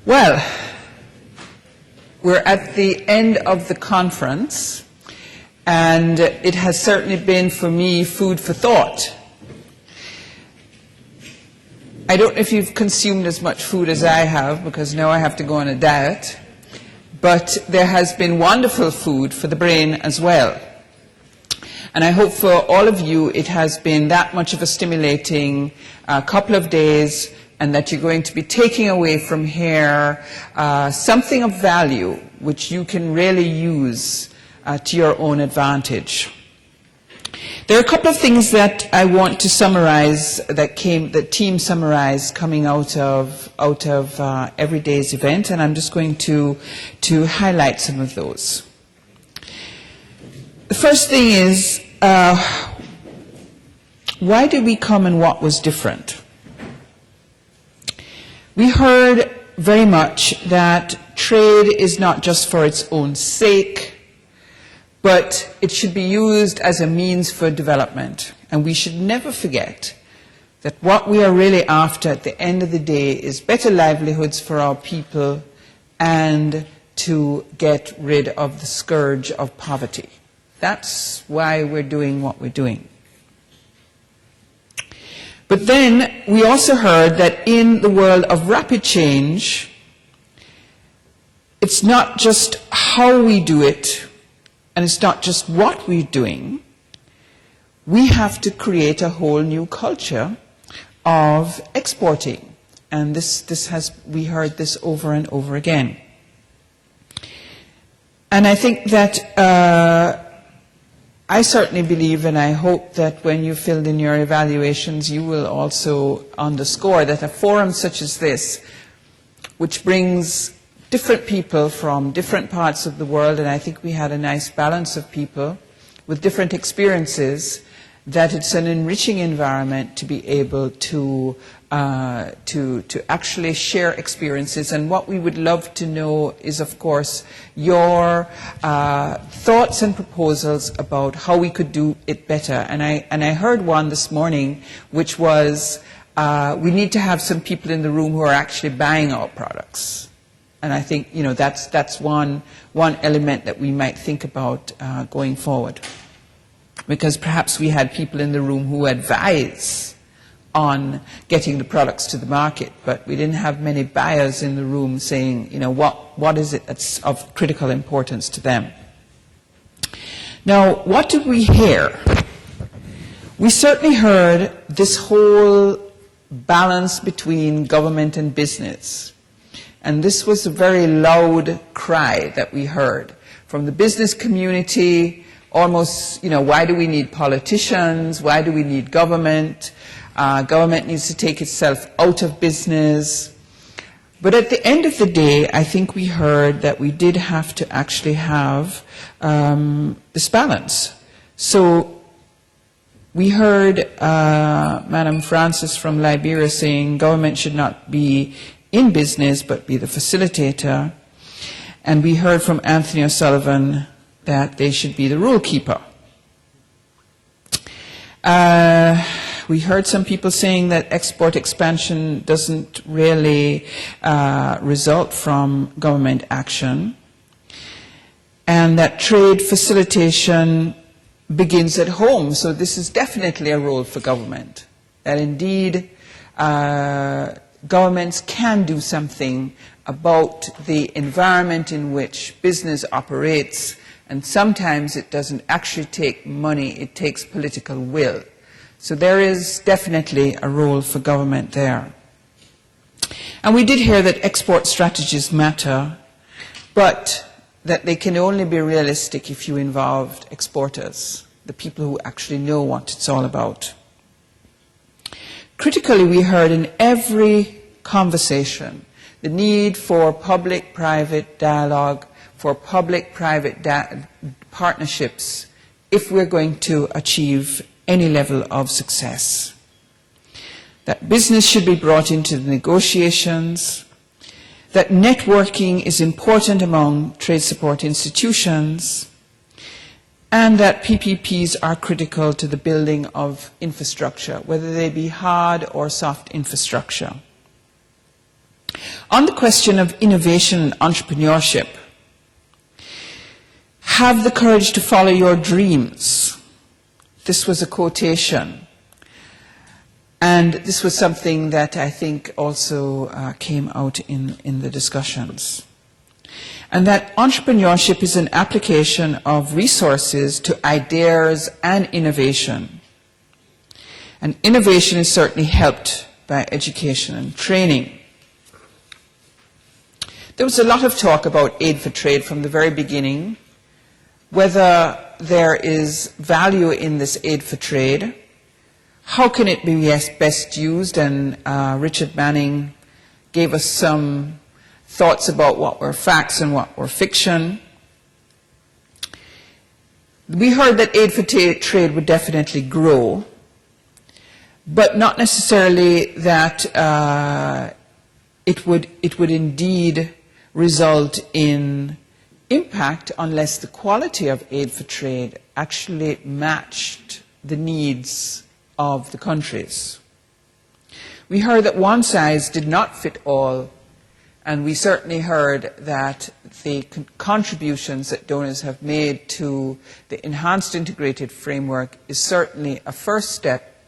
Well, we're at the end of the conference, and it has certainly been for me food for thought. I don't know if you've consumed as much food as I have, because now I have to go on a diet, but there has been wonderful food for the brain as well. And I hope for all of you it has been that much of a stimulating couple of days, and that you're going to be taking away from here something of value which you can really use to your own advantage. There are a couple of things that I want to summarize that team summarized coming out of every day's event, and I'm just going to highlight some of those. The first thing is, why did we come and what was different? We heard very much that trade is not just for its own sake, but it should be used as a means for development. And we should never forget that what we are really after at the end of the day is better livelihoods for our people and to get rid of the scourge of poverty. That's why we're doing what we're doing. But then we also heard that in the world of rapid change, it's not just how we do it, and it's not just what we're doing. We have to create a whole new culture of exporting. And we heard this over and over again. And I think that I certainly believe, and I hope that when you filled in your evaluations, you will also underscore that a forum such as this, which brings different people from different parts of the world, and I think we had a nice balance of people with different experiences, that it's an enriching environment to be able to actually share experiences. And what we would love to know is, of course, your thoughts and proposals about how we could do it better. And I heard one this morning, which was we need to have some people in the room who are actually buying our products. And I think that's one element that we might think about going forward. Because perhaps we had people in the room who advise on getting the products to the market, but we didn't have many buyers in the room saying, what is it that's of critical importance to them. Now, what did we hear? We certainly heard this whole balance between government and business. And this was a very loud cry that we heard from the business community. Almost, why do we need politicians? Why do we need government? Government needs to take itself out of business. But at the end of the day, I think we heard that we did have to actually have this balance. So we heard Madam Francis from Liberia saying government should not be in business but be the facilitator. And we heard from Anthony O'Sullivan that they should be the rule keeper. We heard some people saying that export expansion doesn't really result from government action, and that trade facilitation begins at home. So this is definitely a role for government, that indeed governments can do something about the environment in which business operates. And sometimes it doesn't actually take money, it takes political will. So there is definitely a role for government there. And we did hear that export strategies matter, but that they can only be realistic if you involved exporters, the people who actually know what it's all about. Critically, we heard in every conversation the need for public-private dialogue, for public-private partnerships if we're going to achieve any level of success. That business should be brought into the negotiations, that networking is important among trade support institutions, and that PPPs are critical to the building of infrastructure, whether they be hard or soft infrastructure. On the question of innovation and entrepreneurship, have the courage to follow your dreams. This was a quotation. And this was something that I think also came out in the discussions. And that entrepreneurship is an application of resources to ideas and innovation. And innovation is certainly helped by education and training. There was a lot of talk about aid for trade from the very beginning, whether there is value in this aid for trade, how can it be best used, and Richard Manning gave us some thoughts about what were facts and what were fiction. We heard that aid for trade would definitely grow, but not necessarily that it would indeed result in impact unless the quality of aid for trade actually matched the needs of the countries. We heard that one size did not fit all, and we certainly heard that the contributions that donors have made to the enhanced integrated framework is certainly a first step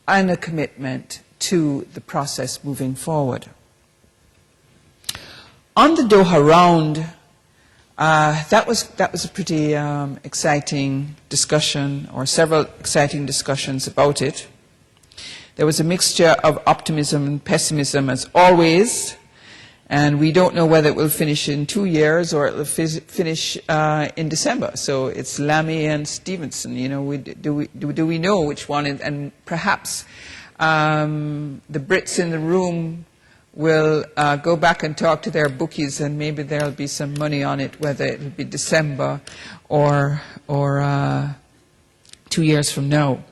and a commitment to the process moving forward. On the Doha round, that was a pretty exciting discussion, or several exciting discussions about it. There was a mixture of optimism and pessimism, as always, and we don't know whether it will finish in 2 years or it will finish in December. So it's Lamy and Stevenson. You know, do we know which one? And perhaps the Brits in the room will go back and talk to their bookies, and maybe there'll be some money on it, whether it'll be December or 2 years from now.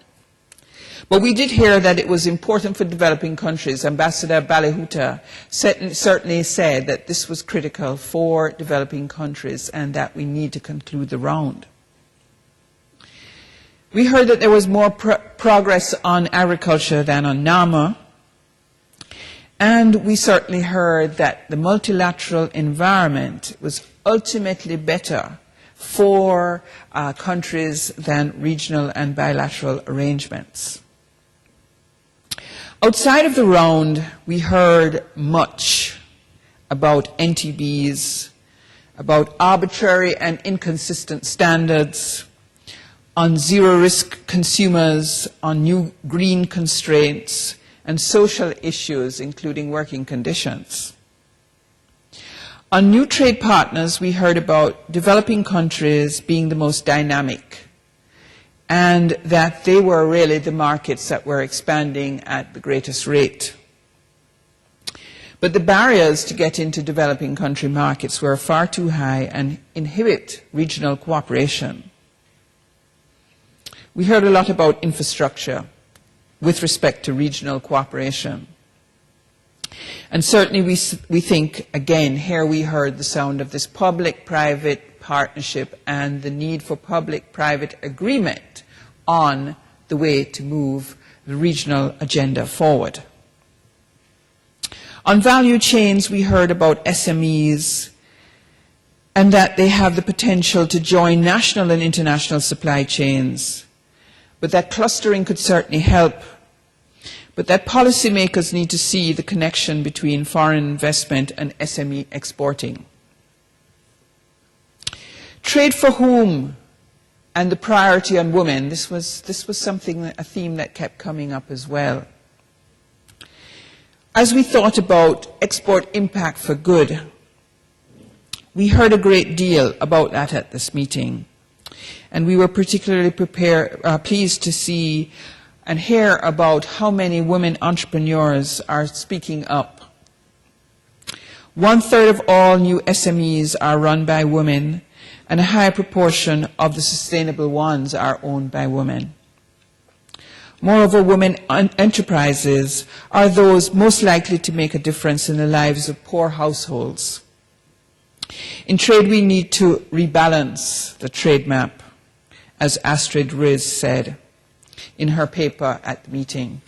But we did hear that it was important for developing countries. Ambassador Balihuta certainly said that this was critical for developing countries and that we need to conclude the round. We heard that there was more progress on agriculture than on NAMA. And we certainly heard that the multilateral environment was ultimately better for countries than regional and bilateral arrangements. Outside of the round, we heard much about NTBs, about arbitrary and inconsistent standards, on zero-risk consumers, on new green constraints, and social issues, including working conditions. On new trade partners, we heard about developing countries being the most dynamic, and that they were really the markets that were expanding at the greatest rate. But the barriers to get into developing country markets were far too high and inhibit regional cooperation. We heard a lot about infrastructure with respect to regional cooperation. And certainly we think, again, here we heard the sound of this public-private partnership and the need for public-private agreement on the way to move the regional agenda forward. On value chains, we heard about SMEs and that they have the potential to join national and international supply chains, but that clustering could certainly help, but that policymakers need to see the connection between foreign investment and SME exporting. Trade for whom and the priority on women, this was something, a theme that kept coming up as well. As we thought about export impact for good, we heard a great deal about that at this meeting. And we were particularly pleased to see and hear about how many women entrepreneurs are speaking up. 1/3 of all new SMEs are run by women, and a high proportion of the sustainable ones are owned by women. Moreover, women enterprises are those most likely to make a difference in the lives of poor households. In trade, we need to rebalance the trade map, as Astrid Riz said in her paper at the meeting.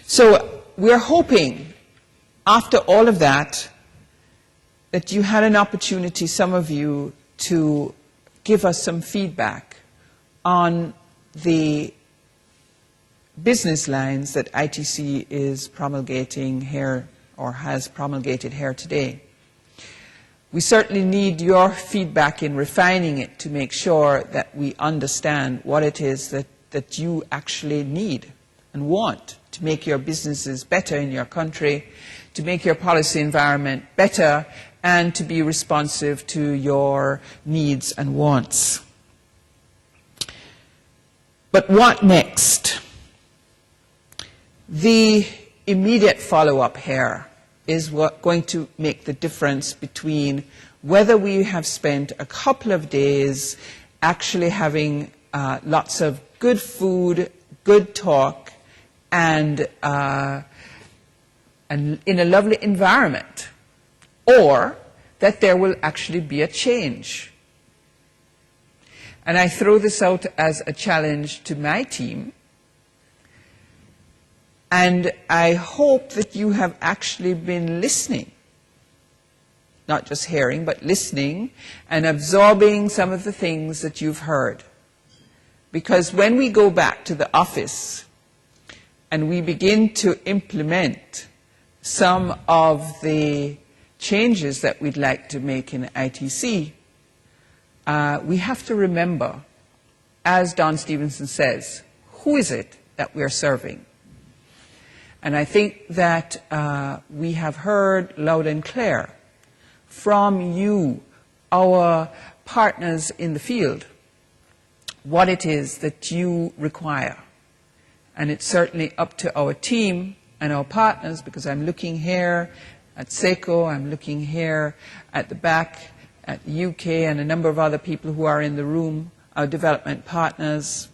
So we're hoping after all of that, that you had an opportunity, some of you, to give us some feedback on the business lines that ITC is promulgating here, or has promulgated here today. We certainly need your feedback in refining it to make sure that we understand what it is that you actually need and want to make your businesses better in your country, to make your policy environment better, and to be responsive to your needs and wants. But what next? The immediate follow-up here is what going to make the difference between whether we have spent a couple of days actually having lots of good food, good talk, and in a lovely environment, or that there will actually be a change. And I throw this out as a challenge to my team, and I hope that you have actually been listening, not just hearing, but listening and absorbing some of the things that you've heard. Because when we go back to the office and we begin to implement some of the changes that we'd like to make in ITC, we have to remember, as Don Stevenson says, who is it that we're serving? And I think that we have heard loud and clear from you, our partners in the field, what it is that you require. And it's certainly up to our team and our partners, because I'm looking here at SECO, I'm looking here at the back at the UK, and a number of other people who are in the room, our development partners.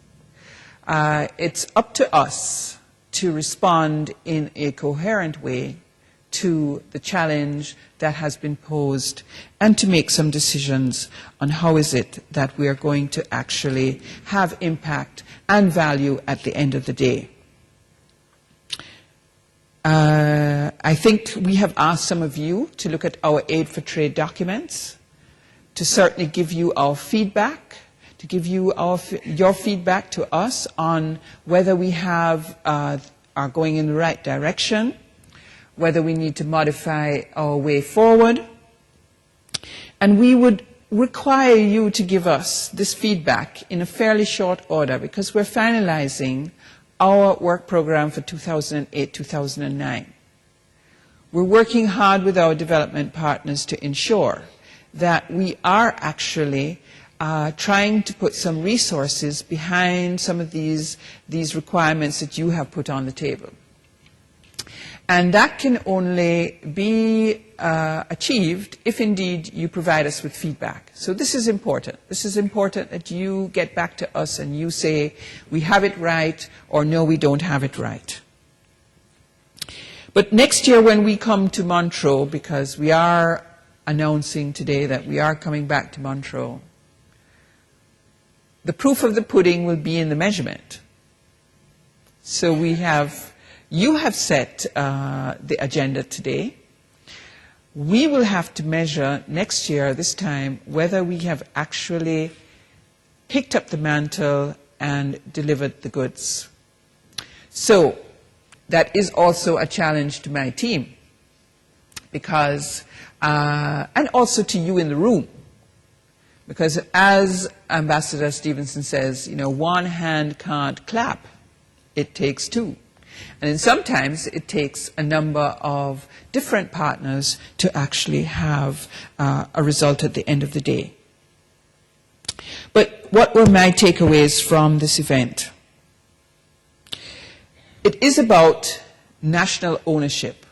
It's up to us to respond in a coherent way to the challenge that has been posed, and to make some decisions on how is it that we are going to actually have impact and value at the end of the day. I think we have asked some of you to look at our Aid for Trade documents, to certainly give you our feedback, to give you your feedback to us on whether we have are going in the right direction, whether we need to modify our way forward. And we would require you to give us this feedback in a fairly short order, because we're finalizing our work program for 2008-2009. We're working hard with our development partners to ensure that we are actually trying to put some resources behind some of these requirements that you have put on the table. And that can only be achieved if indeed you provide us with feedback. So this is important. This is important that you get back to us and you say, we have it right, or no, we don't have it right. But next year when we come to Montreux, because we are announcing today that we are coming back to Montreux, the proof of the pudding will be in the measurement. So you have set the agenda today. We will have to measure next year, this time, whether we have actually picked up the mantle and delivered the goods. So that is also a challenge to my team, because, and also to you in the room, because as Ambassador Stevenson says, you know, one hand can't clap, it takes two. And sometimes it takes a number of different partners to actually have a result at the end of the day. But what were my takeaways from this event? It is about national ownership.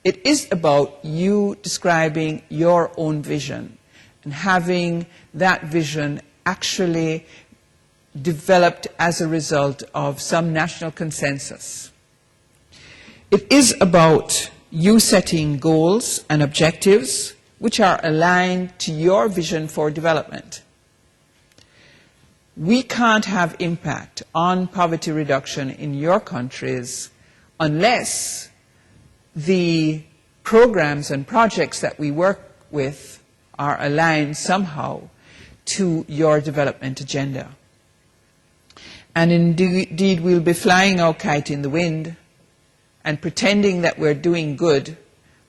It is about you describing your own vision and having that vision actually developed as a result of some national consensus. It is about you setting goals and objectives which are aligned to your vision for development. We can't have impact on poverty reduction in your countries unless the programs and projects that we work with are aligned somehow to your development agenda. And indeed, we'll be flying our kite in the wind and pretending that we're doing good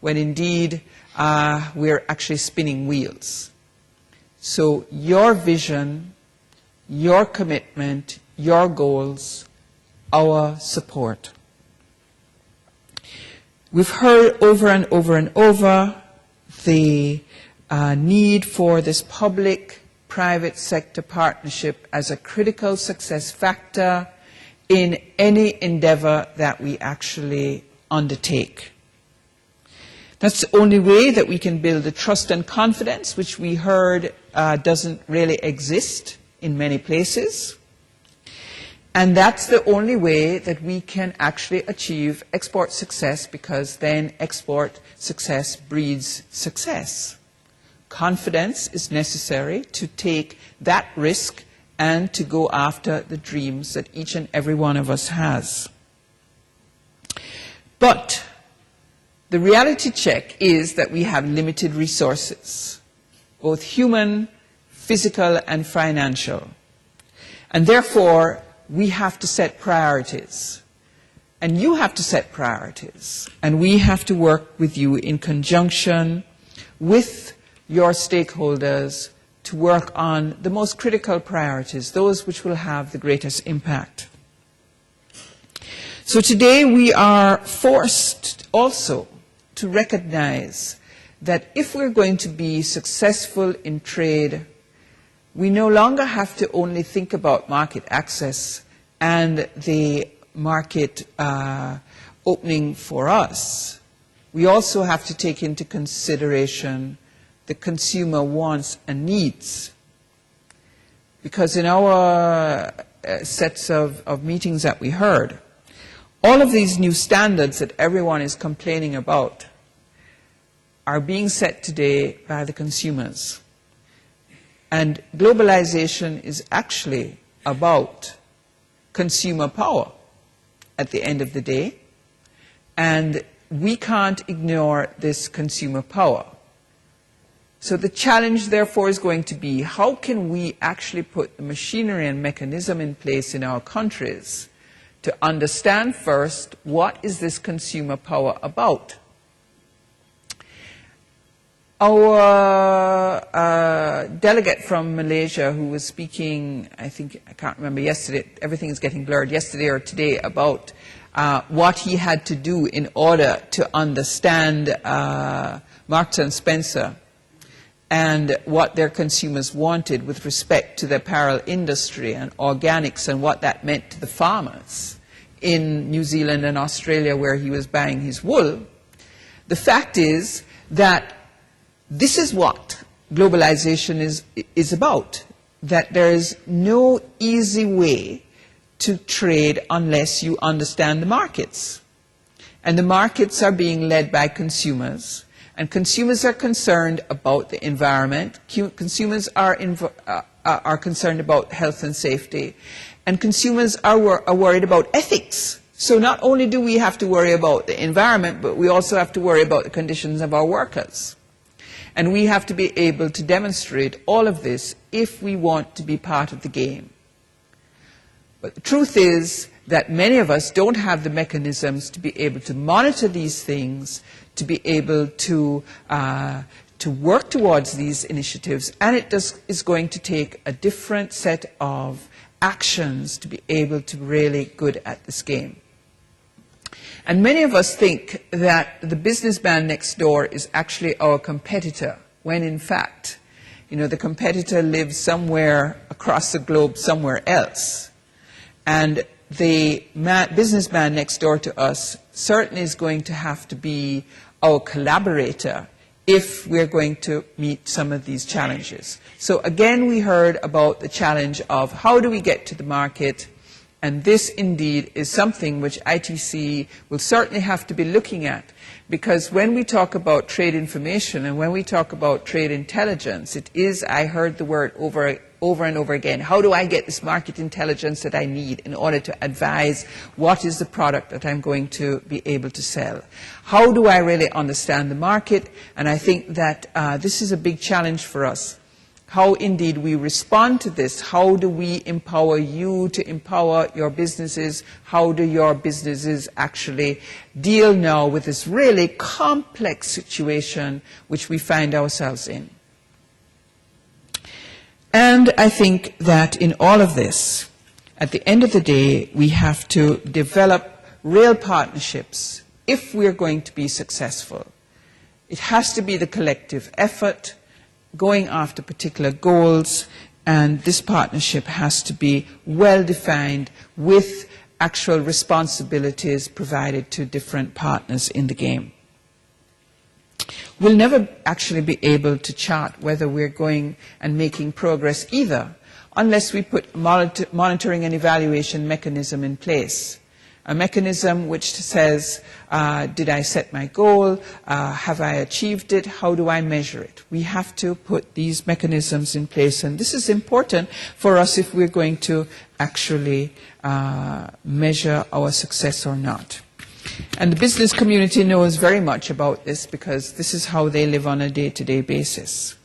when indeed we're actually spinning wheels. So your vision, your commitment, your goals, our support. We've heard over and over and over the need for this public-private sector partnership as a critical success factor in any endeavor that we actually undertake. That's the only way that we can build the trust and confidence, which we heard doesn't really exist in many places. And that's the only way that we can actually achieve export success, because then export success breeds success. Confidence is necessary to take that risk and to go after the dreams that each and every one of us has. But the reality check is that we have limited resources, both human, physical, and financial. And therefore, we have to set priorities. And you have to set priorities. And we have to work with you in conjunction with your stakeholders to work on the most critical priorities, those which will have the greatest impact. So today we are forced also to recognize that if we're going to be successful in trade, we no longer have to only think about market access and the market opening for us. We also have to take into consideration the consumer wants and needs. Because in our sets of meetings that we heard, all of these new standards that everyone is complaining about are being set today by the consumers. And globalization is actually about consumer power at the end of the day. And we can't ignore this consumer power. So the challenge, therefore, is going to be, how can we actually put the machinery and mechanism in place in our countries to understand first, what is this consumer power about? Our delegate from Malaysia, who was speaking, I can't remember, yesterday, everything is getting blurred, yesterday or today, about what he had to do in order to understand Marks and Spencer and what their consumers wanted with respect to the apparel industry and organics and what that meant to the farmers in New Zealand and Australia where he was buying his wool. The fact is that this is what globalization is about, that there is no easy way to trade unless you understand the markets. And the markets are being led by consumers. And consumers are concerned about the environment. Consumers are concerned about health and safety. And consumers are worried about ethics. So not only do we have to worry about the environment, but we also have to worry about the conditions of our workers. And we have to be able to demonstrate all of this if we want to be part of the game. But the truth is that many of us don't have the mechanisms to be able to monitor these things, to be able to work towards these initiatives, and it is going to take a different set of actions to be able to be really good at this game. And many of us think that the businessman next door is actually our competitor, when in fact, the competitor lives somewhere across the globe, somewhere else. And the businessman next door to us certainly is going to have to be our collaborator if we're going to meet some of these challenges. So again, we heard about the challenge of how do we get to the market, and this indeed is something which ITC will certainly have to be looking at, because when we talk about trade information and when we talk about trade intelligence, it is, I heard the word over over and over again. How do I get this market intelligence that I need in order to advise what is the product that I'm going to be able to sell? How do I really understand the market? And I think that this is a big challenge for us. How indeed we respond to this. How do we empower you to empower your businesses? How do your businesses actually deal now with this really complex situation which we find ourselves in? And I think that in all of this, at the end of the day, we have to develop real partnerships if we're going to be successful. It has to be the collective effort, going after particular goals, and this partnership has to be well defined with actual responsibilities provided to different partners in the game. We'll never actually be able to chart whether we're going and making progress either unless we put a monitoring and evaluation mechanism in place. A mechanism which says, did I set my goal? Have I achieved it? How do I measure it? We have to put these mechanisms in place, and this is important for us if we're going to actually measure our success or not. And the business community knows very much about this because this is how they live on a day-to-day basis.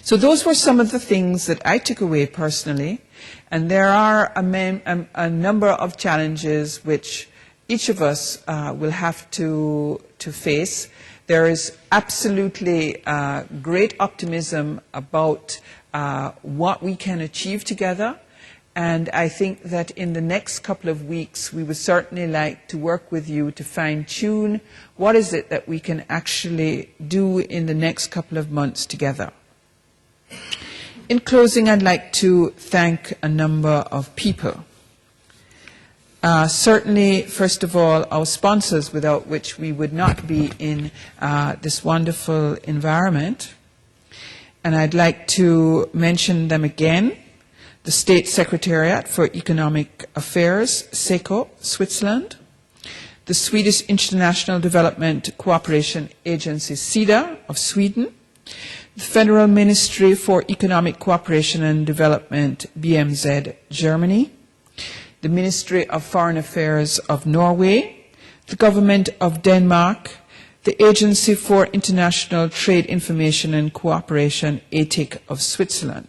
So those were some of the things that I took away personally. And there are a number of challenges which each of us will have to face. There is absolutely great optimism about what we can achieve together. And I think that in the next couple of weeks, we would certainly like to work with you to fine-tune what is it that we can actually do in the next couple of months together. In closing, I'd like to thank a number of people. Certainly, first of all, our sponsors, without which we would not be in this wonderful environment. And I'd like to mention them again. The State Secretariat for Economic Affairs, SECO, Switzerland. The Swedish International Development Cooperation Agency, SIDA, of Sweden. The Federal Ministry for Economic Cooperation and Development, BMZ, Germany. The Ministry of Foreign Affairs of Norway. The Government of Denmark. The Agency for International Trade Information and Cooperation, ATIC, of Switzerland.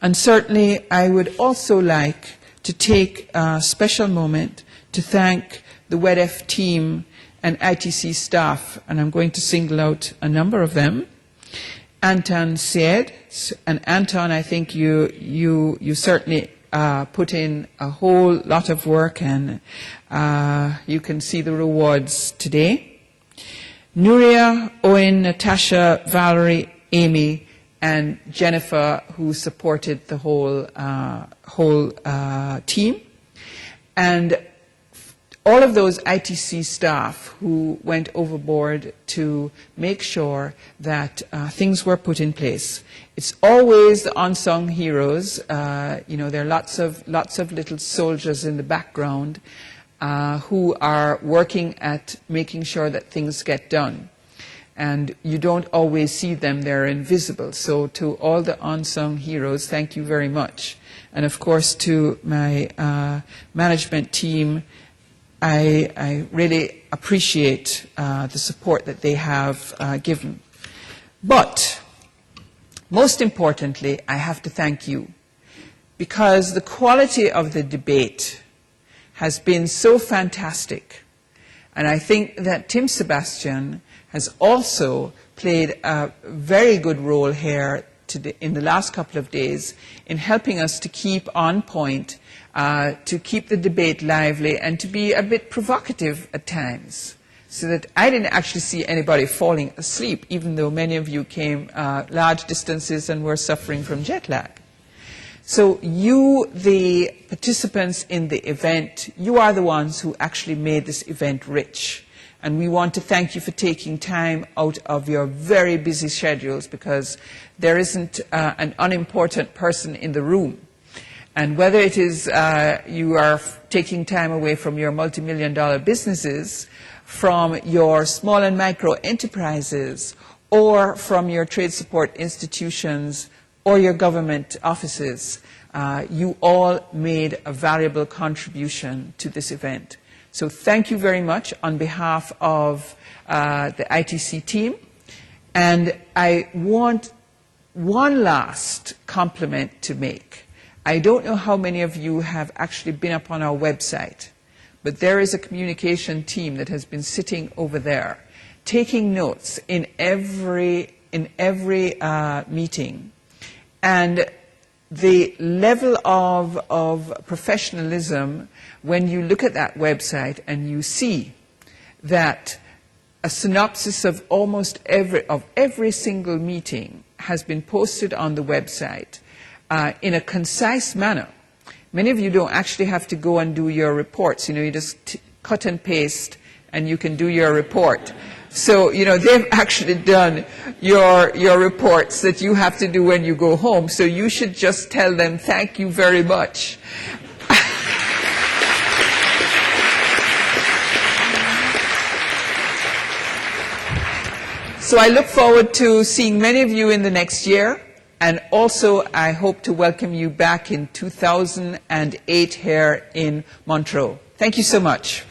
And certainly, I would also like to take a special moment to thank the WEDF team and ITC staff, and I'm going to single out a number of them. Anton Syed, and Anton, I think you certainly put in a whole lot of work, and you can see the rewards today. Nuria, Owen, Natasha, Valerie, Amy, and Jennifer, who supported the whole team, and all of those ITC staff who went overboard to make sure that things were put in place. It's always the unsung heroes. You know, there are lots of little soldiers in the background who are working at making sure that things get done. And you don't always see them, they're invisible. So to all the unsung heroes, thank you very much. And of course to my management team, I really appreciate the support that they have given. But most importantly, I have to thank you, because the quality of the debate has been so fantastic. And I think that Tim Sebastian has also played a very good role here in the last couple of days in helping us to keep on point, to keep the debate lively, and to be a bit provocative at times, so that I didn't actually see anybody falling asleep, even though many of you came large distances and were suffering from jet lag. So you, the participants in the event, you are the ones who actually made this event rich. And we want to thank you for taking time out of your very busy schedules, because there isn't an unimportant person in the room. And whether it is you are taking time away from your multi-million-dollar businesses, from your small and micro enterprises, or from your trade support institutions, or your government offices, you all made a valuable contribution to this event. So thank you very much on behalf of the ITC team. And I want one last compliment to make. I don't know how many of you have actually been up on our website, but there is a communication team that has been sitting over there, taking notes in every meeting. And the level of professionalism, when you look at that website and you see that a synopsis of almost every single meeting has been posted on the website in a concise manner. Many of you don't actually have to go and do your reports. You know, you just cut and paste and you can do your report. So, you know, they've actually done your reports that you have to do when you go home. So you should just tell them, thank you very much. So I look forward to seeing many of you in the next year. And also, I hope to welcome you back in 2008 here in Montreux. Thank you so much.